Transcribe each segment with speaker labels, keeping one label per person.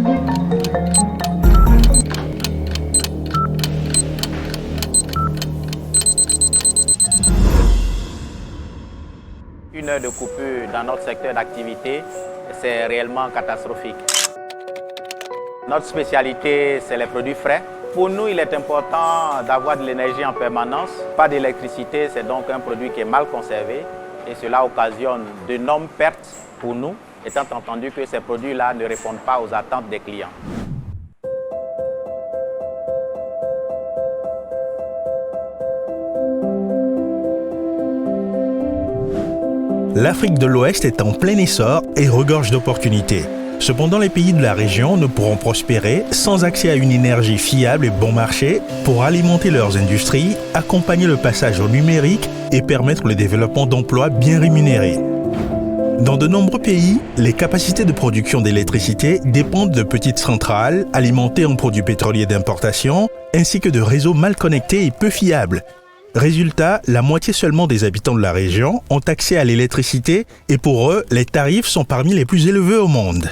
Speaker 1: Une heure de coupure dans notre secteur d'activité, c'est réellement catastrophique. Notre spécialité, c'est les produits frais. Pour nous, il est important d'avoir de l'énergie en permanence. Pas d'électricité, c'est donc un produit qui est mal conservé et cela occasionne d'énormes pertes pour nous, étant entendu que ces produits-là ne répondent pas aux attentes des clients.
Speaker 2: L'Afrique de l'Ouest est en plein essor et regorge d'opportunités. Cependant, les pays de la région ne pourront prospérer sans accès à une énergie fiable et bon marché pour alimenter leurs industries, accompagner le passage au numérique et permettre le développement d'emplois bien rémunérés. Dans de nombreux pays, les capacités de production d'électricité dépendent de petites centrales alimentées en produits pétroliers d'importation ainsi que de réseaux mal connectés et peu fiables. Résultat, la moitié seulement des habitants de la région ont accès à l'électricité et pour eux, les tarifs sont parmi les plus élevés au monde.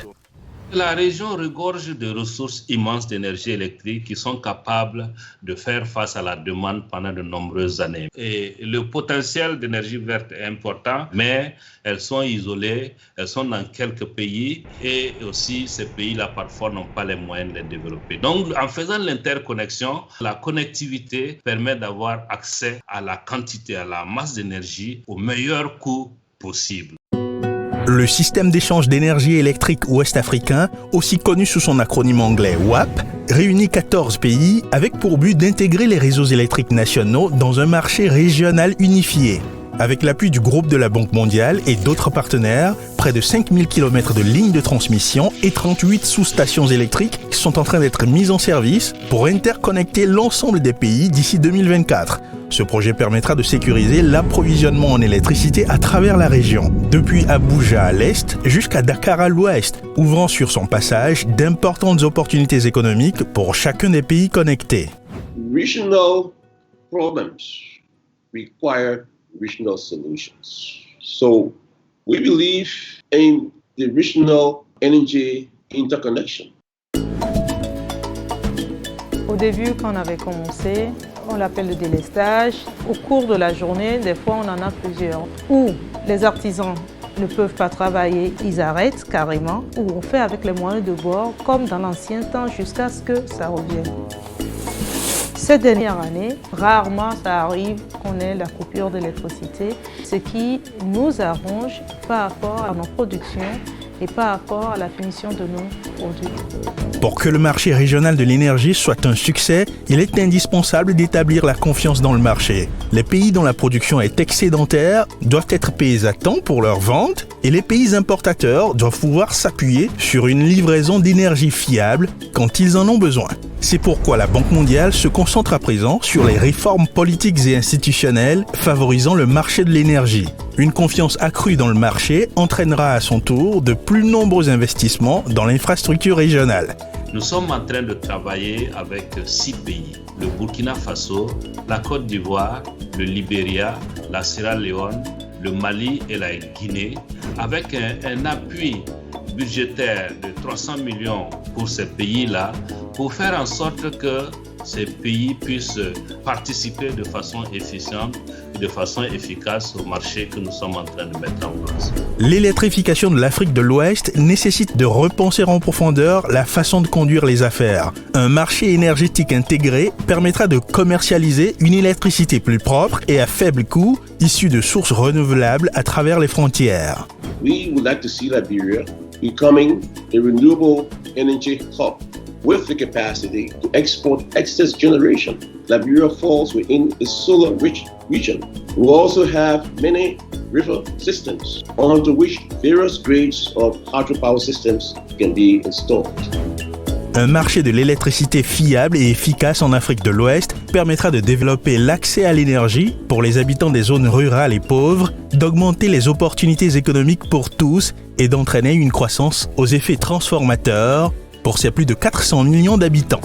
Speaker 3: La région regorge de ressources immenses d'énergie électrique qui sont capables de faire face à la demande pendant de nombreuses années. Et le potentiel d'énergie verte est important, mais elles sont isolées, elles sont dans quelques pays et aussi ces pays-là parfois n'ont pas les moyens de les développer. Donc en faisant l'interconnexion, la connectivité permet d'avoir accès à la quantité, à la masse d'énergie au meilleur coût possible.
Speaker 2: Le système d'échange d'énergie électrique ouest-africain, aussi connu sous son acronyme anglais WAP, réunit 14 pays avec pour but d'intégrer les réseaux électriques nationaux dans un marché régional unifié. Avec l'appui du groupe de la Banque mondiale et d'autres partenaires, près de 5000 km de lignes de transmission et 38 sous-stations électriques sont en train d'être mises en service pour interconnecter l'ensemble des pays d'ici 2024. Ce projet permettra de sécuriser l'approvisionnement en électricité à travers la région, depuis Abuja à l'est jusqu'à Dakar à l'ouest, ouvrant sur son passage d'importantes opportunités économiques pour chacun des pays connectés.
Speaker 4: Regional problems require regional solutions. So we believe in the regional energy interconnection.
Speaker 5: Au début, quand on avait commencé, on l'appelle le délestage. Au cours de la journée, des fois, on en a plusieurs. Où les artisans ne peuvent pas travailler, ils arrêtent carrément. Ou on fait avec les moyens de bord, comme dans l'ancien temps, jusqu'à ce que ça revienne. Cette dernière année, rarement ça arrive qu'on ait la coupure d'électricité, ce qui nous arrange par rapport à nos productions et par rapport à la finition de nos produits.
Speaker 2: Pour que le marché régional de l'énergie soit un succès, il est indispensable d'établir la confiance dans le marché. Les pays dont la production est excédentaire doivent être payés à temps pour leur vente et les pays importateurs doivent pouvoir s'appuyer sur une livraison d'énergie fiable quand ils en ont besoin. C'est pourquoi la Banque mondiale se concentre à présent sur les réformes politiques et institutionnelles favorisant le marché de l'énergie. Une confiance accrue dans le marché entraînera à son tour de plus nombreux investissements dans l'infrastructure régionale.
Speaker 3: Nous sommes en train de travailler avec 6 pays, le Burkina Faso, la Côte d'Ivoire, le Libéria, la Sierra Leone, le Mali et la Guinée, avec un appui budgétaire de 300 millions pour ces pays-là, pour faire en sorte que ces pays puissent participer de façon efficiente et de façon efficace au marché que nous sommes en train de mettre en place.
Speaker 2: L'électrification de l'Afrique de l'Ouest nécessite de repenser en profondeur la façon de conduire les affaires. Un marché énergétique intégré permettra de commercialiser une électricité plus propre et à faible coût, issue de sources renouvelables à travers les frontières.
Speaker 4: We would like to see Liberia becoming a renewable energy hub with the capacity to export excess generation. Liberia falls within a solar-rich region. We also have many river systems onto which various grades of hydropower systems can be installed.
Speaker 2: Un marché de l'électricité fiable et efficace en Afrique de l'Ouest permettra de développer l'accès à l'énergie pour les habitants des zones rurales et pauvres, d'augmenter les opportunités économiques pour tous et d'entraîner une croissance aux effets transformateurs pour ses plus de 400 millions d'habitants.